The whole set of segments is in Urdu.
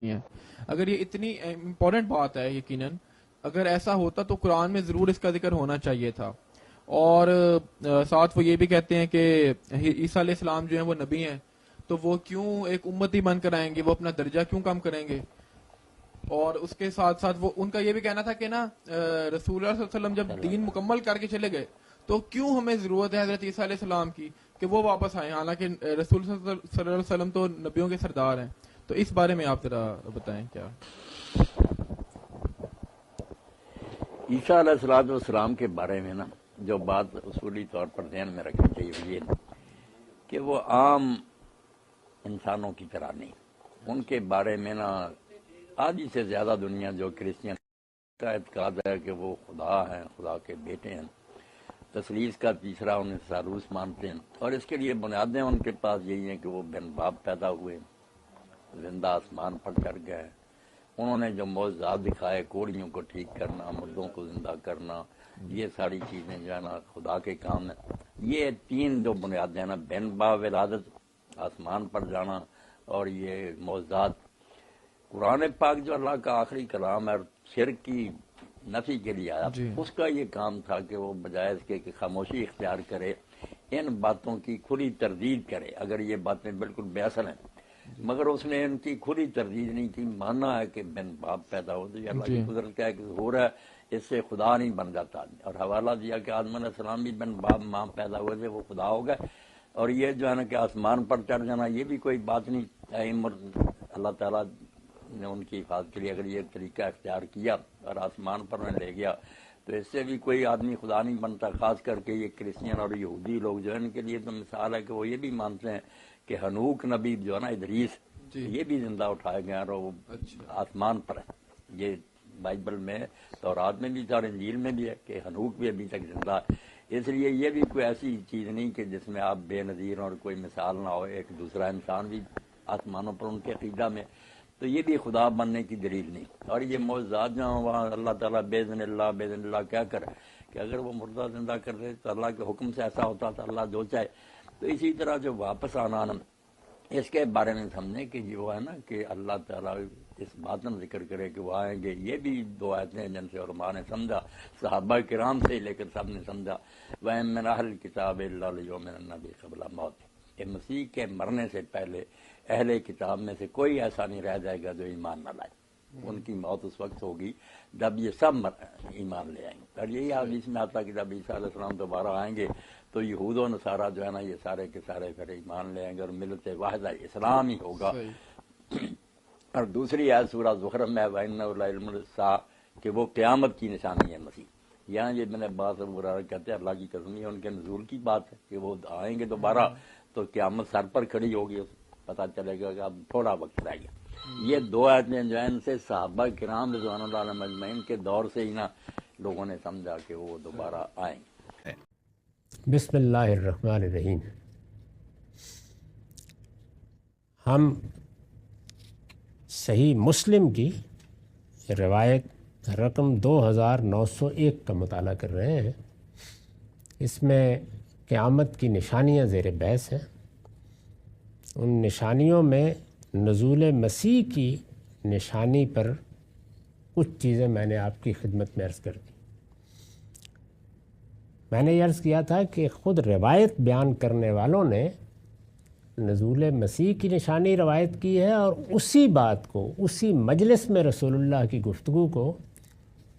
ہیں۔ اگر یہ اتنی امپورٹنٹ بات ہے، یقیناً اگر ایسا ہوتا تو قرآن میں ضرور اس کا ذکر ہونا چاہیے تھا۔ اور ساتھ وہ یہ بھی کہتے ہیں کہ عیسیٰ علیہ السلام جو ہیں وہ نبی ہیں، تو وہ کیوں ایک امتی بن کر آئیں گے، وہ اپنا درجہ کیوں کم کریں گے؟ اور اس کے ساتھ ساتھ وہ ان کا یہ بھی کہنا تھا کہ نا رسول اللہ صلی اللہ علیہ وسلم جب دین مکمل کر کے چلے گئے تو کیوں ہمیں ضرورت ہے حضرت عیسیٰ علیہ السلام کی کہ وہ واپس آئیں، حالانکہ رسول صلی اللہ علیہ وسلم تو نبیوں کے سردار ہیں۔ تو اس بارے میں آپ ذرا بتائیں کیا؟ عیسیٰ علیہ السلام کے بارے میں نا جو بات اصولی طور پر ذہن میں رکھنی چاہیے وہ یہ کہ وہ عام انسانوں کی طرح نہیں۔ ان کے بارے میں نا آدھی سے زیادہ دنیا جو کرسچن کا اعتقاد ہے کہ وہ خدا ہیں، خدا کے بیٹے ہیں، تثلیث کا تیسرا انہیں ثالوث مانتے ہیں، اور اس کے لیے بنیادیں ان کے پاس یہی ہیں کہ وہ بن باپ پیدا ہوئے، زندہ آسمان پر چڑھ گئے، انہوں نے جو معجزات دکھائے، کوڑیوں کو ٹھیک کرنا، مردوں کو زندہ کرنا، یہ ساری چیزیں جو ہے نا خدا کے کام ہیں۔ یہ تین جو بنیادیں ہیں نا، بن باپ ولادت، آسمان پر جانا، اور یہ معجزات۔ قرآن پاک جو اللہ کا آخری کلام ہے، شرک کی نفی کے لیے آیا، اس کا یہ کام تھا کہ وہ بجائے اس کے کہ خاموشی اختیار کرے، ان باتوں کی کھلی تردید کرے۔ اگر یہ باتیں بالکل بے اثر ہیں، مگر اس نے ان کی کھلی تردید نہیں کی۔ ماننا ہے کہ بن باپ پیدا ہو، تو یہ اللہ کی قدرت کا ایک ظہور ہے، اس سے خدا نہیں بن جاتا۔ اور حوالہ دیا کہ آدم علیہ السلام بھی بن باپ ماں پیدا ہوئے تھے، وہ خدا ہو گئے۔ اور یہ جو ہے نا کہ آسمان پر چڑھ جانا، یہ بھی کوئی بات نہیں۔ اللہ تعالیٰ نے ان کی حفاظت کے لیے اگر یہ طریقہ اختیار کیا اور آسمان پر انہیں لے گیا، تو اس سے بھی کوئی آدمی خدا نہیں بنتا۔ خاص کر کے یہ کرسچین اور یہودی لوگ جو ہیں، ان کے لیے تو مثال ہے کہ وہ یہ بھی مانتے ہیں کہ ہنوک نبی جو ہے نا، ادریس، یہ بھی زندہ اٹھائے گئے اور وہ آسمان پر ہے۔ یہ بائبل میں، تورات میں بھی تھا اور انجیل میں بھی ہے کہ ہنوک بھی ابھی تک زندہ ہے۔ اس لیے یہ بھی کوئی ایسی چیز نہیں کہ جس میں آپ بے نظیر اور کوئی مثال نہ ہو، ایک دوسرا انسان بھی آسمانوں پر ان کے عقیدہ میں، تو یہ بھی خدا بننے کی دلیل نہیں۔ اور یہ معجزات جو وہاں اللہ تعالیٰ باذن اللہ کیا کرے کہ اگر وہ مردہ زندہ کر دے تو اللہ کے حکم سے ایسا ہوتا تھا، اللہ جو چاہے۔ تو اسی طرح جو واپس آنا اس کے بارے میں سمجھیں کہ جو ہے نا کہ اللہ تعالیٰ اس بات میں ذکر کرے کہ وہ آئیں گے، یہ بھی دو آیتیں جن سے علماء نے سمجھا، صحابہ کرام سے لے کر سب نے سمجھا۔ وَإِن مِّنْ أَهْلِ الْكِتَابِ إِلَّا لِيُؤْمِنَنَّ بِهِ قَبْلَ مَوْتِهِ، کہ مسیح کے مرنے سے پہلے اہل کتاب میں سے کوئی ایسا نہیں رہ جائے گا جو ایمان نہ لائے۔ ان کی موت اس وقت ہوگی جب یہ سب ایمان لے آئیں گے۔ اور یہی حدیث میں آتا کہ جب عیسیٰ علیہ السلام دوبارہ آئیں گے تو یہود و نصارہ جو ہے نا، یہ سارے کے سارے پھر ایمان لے آئیں گے اور ملت واحدہ اسلام ہی ہوگا۔ اور دوسری آیت سورہ زخرف میں وَإِنَّهُ لَعِلْمٌ لِلسَّاعَةِ کہ وہ قیامت کی نشانی ہے مسیح۔ یہاں یہ میں نے عباس ابو ہریرہ کہتے ہیں اللہ کی قسم، یہ ان کے نزول کی بات ہے کہ وہ آئیں گے دوبارہ تو قیامت سر پر کھڑی ہوگی، پتہ چلے گا کہ اب تھوڑا وقت رہ گیا۔ یہ دو آیتیں جو ہیں ان سے صحابہ کرام رضوان اللہ علیہم اجمعین کے دور سے ہی نا لوگوں نے سمجھا کہ وہ دوبارہ آئیں گے۔ بسم اللہ الرحمن الرحیم۔ ہم صحیح مسلم کی روایت رقم 2901 کا مطالعہ کر رہے ہیں۔ اس میں قیامت کی نشانیاں زیر بحث ہیں۔ ان نشانیوں میں نزول مسیح کی نشانی پر کچھ چیزیں میں نے آپ کی خدمت میں عرض کر دی۔ میں نے یہ عرض کیا تھا کہ خود روایت بیان کرنے والوں نے نزول مسیح کی نشانی روایت کی ہے، اور اسی بات کو اسی مجلس میں رسول اللہ کی گفتگو کو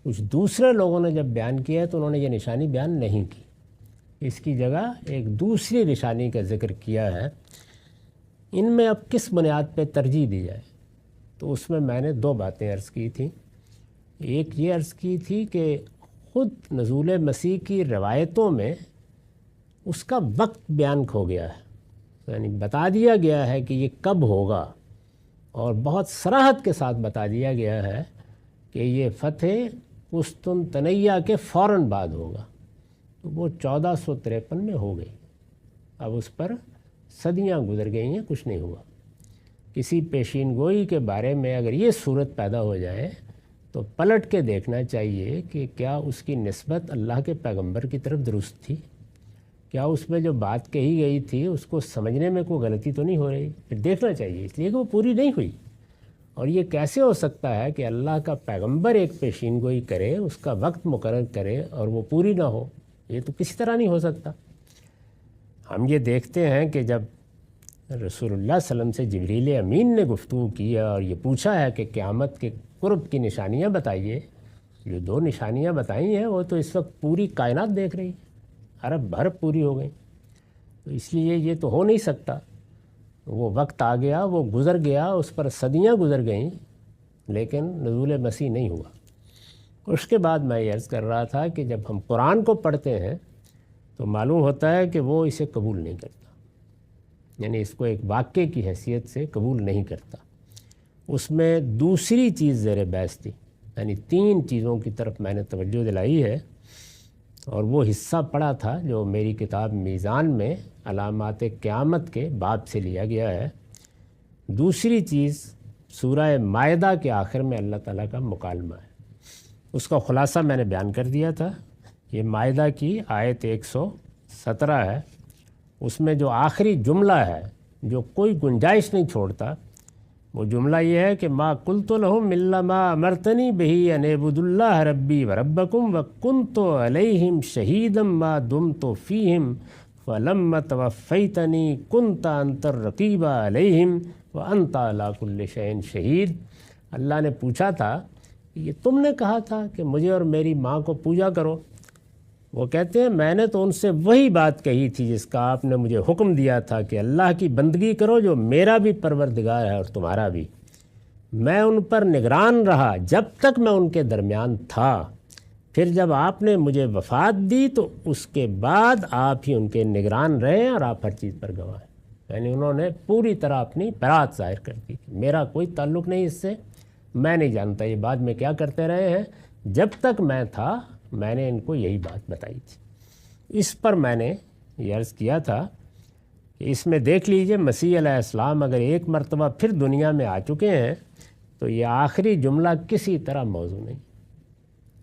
کچھ دوسرے لوگوں نے جب بیان کیا ہے تو انہوں نے یہ نشانی بیان نہیں کی، اس کی جگہ ایک دوسری نشانی کا ذکر کیا ہے۔ ان میں اب کس بنیاد پہ ترجیح دی جائے؟ تو اس میں نے دو باتیں عرض کی تھیں۔ ایک یہ عرض کی تھی کہ خود نزول مسیح کی روایتوں میں اس کا وقت بیان کھو گیا ہے، یعنی بتا دیا گیا ہے کہ یہ کب ہوگا، اور بہت صراحت کے ساتھ بتا دیا گیا ہے کہ یہ فتح قسطنطنیہ کے فوراً بعد ہوگا۔ تو وہ 1453 میں ہو گئی، اب اس پر صدیاں گزر گئی ہیں، کچھ نہیں ہوا۔ کسی پیشین گوئی کے بارے میں اگر یہ صورت پیدا ہو جائے تو پلٹ کے دیکھنا چاہیے کہ کیا اس کی نسبت اللہ کے پیغمبر کی طرف درست تھی، کیا اس میں جو بات کہی گئی تھی اس کو سمجھنے میں کوئی غلطی تو نہیں ہو رہی، پھر دیکھنا چاہیے، اس لیے کہ وہ پوری نہیں ہوئی۔ اور یہ کیسے ہو سکتا ہے کہ اللہ کا پیغمبر ایک پیشین گوئی کرے، اس کا وقت مقرر کرے اور وہ پوری نہ ہو؟ یہ تو کسی طرح نہیں ہو سکتا۔ ہم یہ دیکھتے ہیں کہ جب رسول اللہ صلی اللہ علیہ وسلم سے جبریل امین نے گفتگو کی اور یہ پوچھا ہے کہ قیامت کے قرب کی نشانیاں بتائیے، جو 2 نشانیاں بتائی ہیں وہ تو اس وقت پوری کائنات دیکھ رہی ہے، عرب بھر پوری ہو گئی، تو اس لیے یہ تو ہو نہیں سکتا۔ وہ وقت آ گیا، وہ گزر گیا، اس پر صدیاں گزر گئیں، لیکن نزول مسیح نہیں ہوا۔ اس کے بعد میں یہ عرض کر رہا تھا کہ جب ہم قرآن کو پڑھتے ہیں تو معلوم ہوتا ہے کہ وہ اسے قبول نہیں کرتا، یعنی اس کو ایک واقعے کی حیثیت سے قبول نہیں کرتا۔ اس میں دوسری چیز زیر بحث تھی، یعنی 3 چیزوں کی طرف میں نے توجہ دلائی ہے، اور وہ حصہ پڑھا تھا جو میری کتاب میزان میں علامات قیامت کے باب سے لیا گیا ہے۔ دوسری چیز سورہ مائدہ کے آخر میں اللہ تعالیٰ کا مکالمہ ہے، اس کا خلاصہ میں نے بیان کر دیا تھا۔ یہ مائدہ کی آیت 117 ہے، اس میں جو آخری جملہ ہے جو کوئی گنجائش نہیں چھوڑتا، وہ جملہ یہ ہے کہ ما قلت لهم الا ما امرتنی بہ ان اعبدوا اللہ ربی وربکم وکنت علیہم شہیدا ما دمت فیہم فلما توفیتنی کنت انت الرقیب علیہم وانت علی کل شیء شہید۔ اللہ نے پوچھا تھا کہ یہ تم نے کہا تھا کہ مجھے اور میری ماں کو پوجا کرو، وہ کہتے ہیں میں نے تو ان سے وہی بات کہی تھی جس کا آپ نے مجھے حکم دیا تھا کہ اللہ کی بندگی کرو جو میرا بھی پروردگار ہے اور تمہارا بھی۔ میں ان پر نگران رہا جب تک میں ان کے درمیان تھا، پھر جب آپ نے مجھے وفات دی تو اس کے بعد آپ ہی ان کے نگران رہے اور آپ ہر چیز پر گواہ ہیں۔ یعنی انہوں نے پوری طرح اپنی برات ظاہر کر دی، میرا کوئی تعلق نہیں اس سے، میں نہیں جانتا یہ بعد میں کیا کرتے رہے ہیں، جب تک میں تھا میں نے ان کو یہی بات بتائی تھی۔ اس پر میں نے یہ عرض کیا تھا کہ اس میں دیکھ لیجئے مسیح علیہ السلام اگر ایک مرتبہ پھر دنیا میں آ چکے ہیں تو یہ آخری جملہ کسی طرح موضوع نہیں،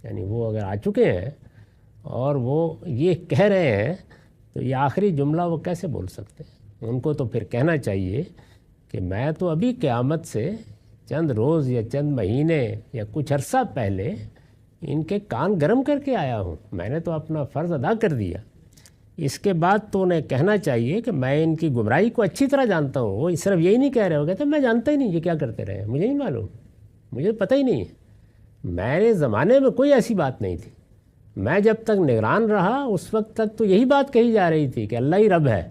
یعنی وہ اگر آ چکے ہیں اور وہ یہ کہہ رہے ہیں تو یہ آخری جملہ وہ کیسے بول سکتے ہیں؟ ان کو تو پھر کہنا چاہیے کہ میں تو ابھی قیامت سے چند روز یا چند مہینے یا کچھ عرصہ پہلے ان کے کان گرم کر کے آیا ہوں، میں نے تو اپنا فرض ادا کر دیا۔ اس کے بعد تو انہیں کہنا چاہیے کہ میں ان کی گمراہی کو اچھی طرح جانتا ہوں۔ وہ صرف یہی نہیں کہہ رہے ہو، کہتے میں جانتا ہی نہیں یہ کیا کرتے رہے، مجھے نہیں معلوم، مجھے پتہ ہی نہیں ہے، میرے زمانے میں کوئی ایسی بات نہیں تھی، میں جب تک نگران رہا اس وقت تک تو یہی بات کہی جا رہی تھی کہ اللہ ہی رب ہے،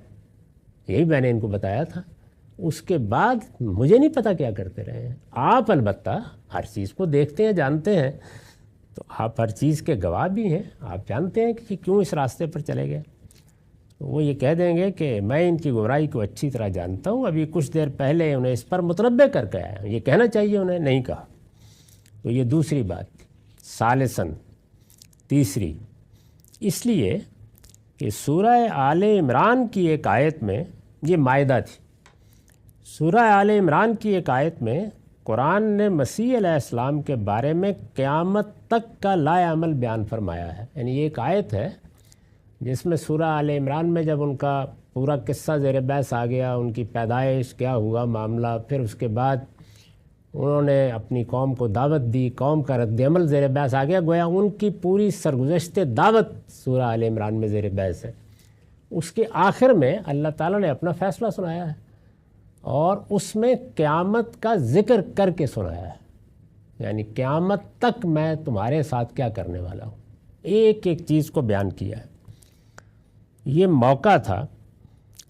یہی میں نے ان کو بتایا تھا۔ اس کے بعد مجھے نہیں پتہ کیا کرتے رہے ہیں۔ آپ البتہ ہر چیز کو دیکھتے ہیں، جانتے ہیں، تو آپ ہر چیز کے گواہ بھی ہیں، آپ جانتے ہیں کہ کیوں اس راستے پر چلے گئے۔ وہ یہ کہہ دیں گے کہ میں ان کی گمراہی کو اچھی طرح جانتا ہوں، ابھی کچھ دیر پہلے انہیں اس پر متنبہ کر کے آیا، یہ کہنا چاہیے انہیں، نہیں کہا۔ تو یہ دوسری بات تھی۔ ثالثاً، تیسری، اس لیے کہ سورہ آل عمران کی ایک آیت میں، یہ مائدہ تھی، سورہ آل عمران کی ایک آیت میں قرآن نے مسیح علیہ السلام کے بارے میں قیامت تک کا لائے عمل بیان فرمایا ہے۔ یعنی یہ ایک آیت ہے جس میں سورہ آل عمران میں جب ان کا پورا قصہ زیر بحث آ گیا، ان کی پیدائش، کیا ہوا معاملہ، پھر اس کے بعد انہوں نے اپنی قوم کو دعوت دی، قوم کا رد عمل زیر بحث آ گیا، گویا ان کی پوری سرگزشت دعوت سورہ آل عمران میں زیر بحث ہے۔ اس کے آخر میں اللہ تعالیٰ نے اپنا فیصلہ سنایا ہے اور اس میں قیامت کا ذکر کر کے سنایا ہے، یعنی قیامت تک میں تمہارے ساتھ کیا کرنے والا ہوں، ایک ایک چیز کو بیان کیا ہے۔ یہ موقع تھا،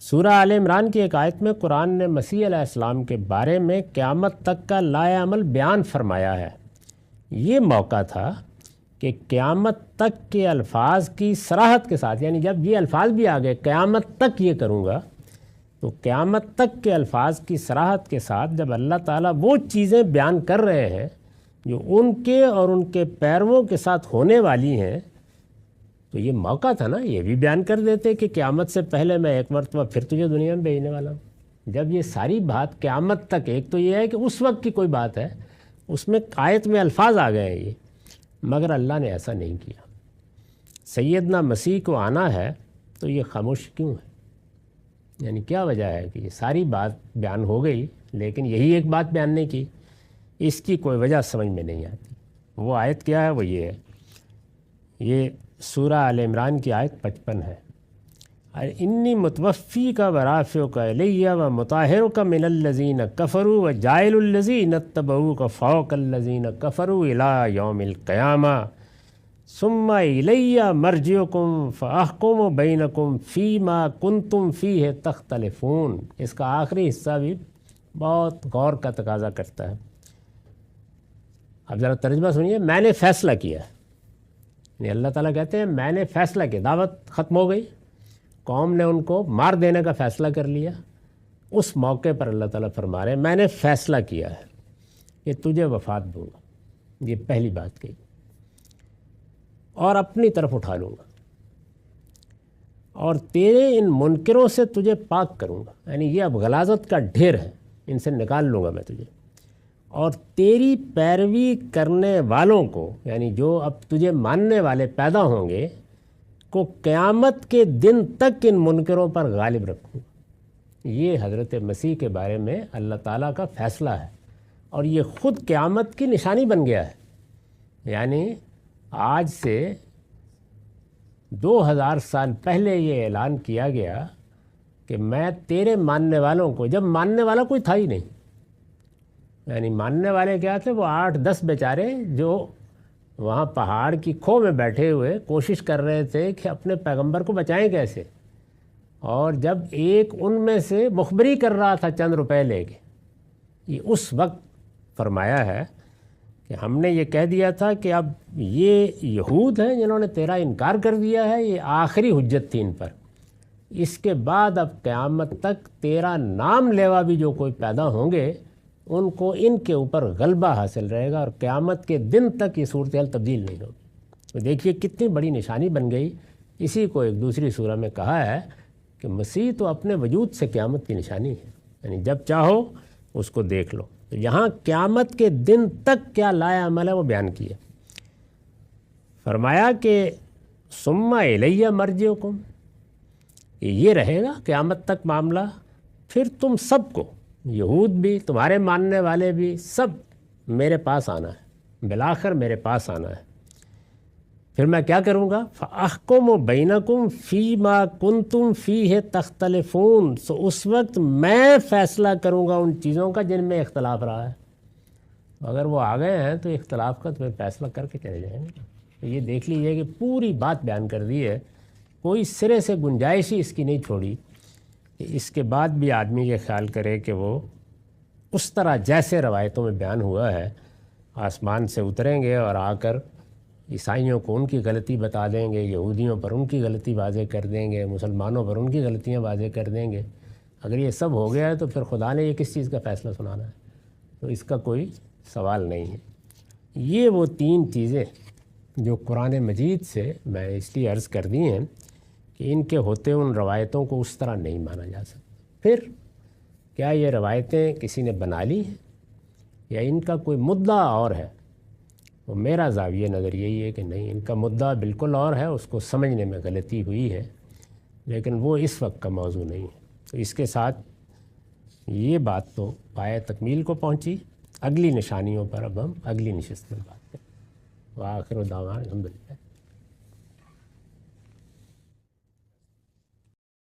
سورہ آل عمران کی ایک آیت میں قرآن نے مسیح علیہ السلام کے بارے میں قیامت تک کا لائے عمل بیان فرمایا ہے۔ یہ موقع تھا کہ قیامت تک کے الفاظ کی صراحت کے ساتھ، یعنی جب یہ الفاظ بھی آ گئے قیامت تک یہ کروں گا، تو قیامت تک کے الفاظ کی صراحت کے ساتھ جب اللہ تعالیٰ وہ چیزیں بیان کر رہے ہیں جو ان کے اور ان کے پیرووں کے ساتھ ہونے والی ہیں، تو یہ موقع تھا نا، یہ بھی بیان کر دیتے کہ قیامت سے پہلے میں ایک مرتبہ پھر تجھے دنیا میں بھیجنے والا ہوں۔ جب یہ ساری بات قیامت تک، ایک تو یہ ہے کہ اس وقت کی کوئی بات ہے، اس میں آیت میں الفاظ آ گئے ہیں یہ، مگر اللہ نے ایسا نہیں کیا۔ سیدنا مسیح کو آنا ہے تو یہ خاموش کیوں ہے؟ یعنی کیا وجہ ہے کہ یہ ساری بات بیان ہو گئی لیکن یہی ایک بات بیان نہیں کی؟ اس کی کوئی وجہ سمجھ میں نہیں آتی۔ وہ آیت کیا ہے؟ وہ یہ ہے، یہ سورہ آل عمران کی آیت 55 ہے، انی متوفی کا ورافع کا الیہ و مطہر کا من الذین کفروا و جائل الذین اتبعوک فوق الذین کفروا الی یوم القیامہ ثم الیہ مرجعکم فاحکم بینکم فیما کنتم فیہ تختلفون۔ اس کا آخری حصہ بھی بہت غور کا تقاضا کرتا ہے۔ اب ذرا ترجمہ سنیے، میں نے فیصلہ کیا، یعنی اللہ تعالیٰ کہتے ہیں میں نے فیصلہ کیا، دعوت ختم ہو گئی، قوم نے ان کو مار دینے کا فیصلہ کر لیا۔ اس موقع پر اللہ تعالیٰ فرما رہے ہیں میں نے فیصلہ کیا ہے کہ تجھے وفات دوں گا، یہ پہلی بات کہی، اور اپنی طرف اٹھا لوں گا، اور تیرے ان منکروں سے تجھے پاک کروں گا، یعنی یہ اب غلاظت کا ڈھیر ہے، ان سے نکال لوں گا میں تجھے، اور تیری پیروی کرنے والوں کو، یعنی جو اب تجھے ماننے والے پیدا ہوں گے کو قیامت کے دن تک ان منکروں پر غالب رکھوں گا۔ یہ حضرت مسیح کے بارے میں اللہ تعالیٰ کا فیصلہ ہے، اور یہ خود قیامت کی نشانی بن گیا ہے۔ یعنی آج سے 2000 سال پہلے یہ اعلان کیا گیا کہ میں تیرے ماننے والوں کو، جب ماننے والا کوئی تھا ہی نہیں، یعنی ماننے والے کیا تھے؟ وہ 8-10 بیچارے جو وہاں پہاڑ کی کھو میں بیٹھے ہوئے کوشش کر رہے تھے کہ اپنے پیغمبر کو بچائیں کیسے، اور جب ایک ان میں سے مخبری کر رہا تھا چند روپے لے کے، یہ اس وقت فرمایا ہے کہ ہم نے یہ کہہ دیا تھا کہ اب یہ یہود ہیں جنہوں نے تیرا انکار کر دیا ہے، یہ آخری حجت تھی ان پر، اس کے بعد اب قیامت تک تیرا نام لیوا بھی جو کوئی پیدا ہوں گے ان کو ان کے اوپر غلبہ حاصل رہے گا، اور قیامت کے دن تک یہ صورتحال تبدیل نہیں ہوگی۔ تو دیکھیے کتنی بڑی نشانی بن گئی۔ اسی کو ایک دوسری سورہ میں کہا ہے کہ مسیح تو اپنے وجود سے قیامت کی نشانی ہے، یعنی جب چاہو اس کو دیکھ لو۔ تو یہاں قیامت کے دن تک کیا لایا عمل ہے وہ بیان کیا، فرمایا کہ ثم الیہ مرجعکم، یہ رہے گا قیامت تک معاملہ، پھر تم سب کو، یہود بھی، تمہارے ماننے والے بھی، سب میرے پاس آنا ہے، بالآخر میرے پاس آنا ہے۔ پھر میں کیا کروں گا؟ فَأَحْكُمُ بَيْنَكُمْ فِي مَا كُنْتُمْ فِيهِ تَخْتَلِفُونَ، سو اس وقت میں فیصلہ کروں گا ان چیزوں کا جن میں اختلاف رہا ہے۔ اگر وہ آ گئے ہیں تو اختلاف کا تمہیں فیصلہ کر کے چلے جائیں گے۔ تو یہ دیکھ لیجیے کہ پوری بات بیان کر دی ہے، کوئی سرے سے گنجائش ہی اس کی نہیں چھوڑی کہ اس کے بعد بھی آدمی یہ خیال کرے کہ وہ اس طرح جیسے روایتوں میں بیان ہوا ہے آسمان سے اتریں گے اور آ کر عیسائیوں کو ان کی غلطی بتا دیں گے، یہودیوں پر ان کی غلطی واضح کر دیں گے، مسلمانوں پر ان کی غلطیاں واضح کر دیں گے۔ اگر یہ سب ہو گیا ہے تو پھر خدا نے یہ کس چیز کا فیصلہ سنانا ہے؟ تو اس کا کوئی سوال نہیں ہے۔ یہ وہ 3 چیزیں جو قرآن مجید سے میں اس لیے عرض کر دی ہیں کہ ان کے ہوتے ان روایتوں کو اس طرح نہیں مانا جا سکتا۔ پھر کیا یہ روایتیں کسی نے بنا لی ہیں یا ان کا کوئی مدعا اور ہے؟ وہ میرا زاویہ نظر یہی ہے کہ نہیں، ان کا مدعا بالکل اور ہے، اس کو سمجھنے میں غلطی ہوئی ہے، لیکن وہ اس وقت کا موضوع نہیں ہے۔ تو اس کے ساتھ یہ بات تو پایہ تکمیل کو پہنچی۔ اگلی نشانیوں پر اب ہم اگلی نشست میں بات کریں۔ وآخر دعوانا الحمدللہ۔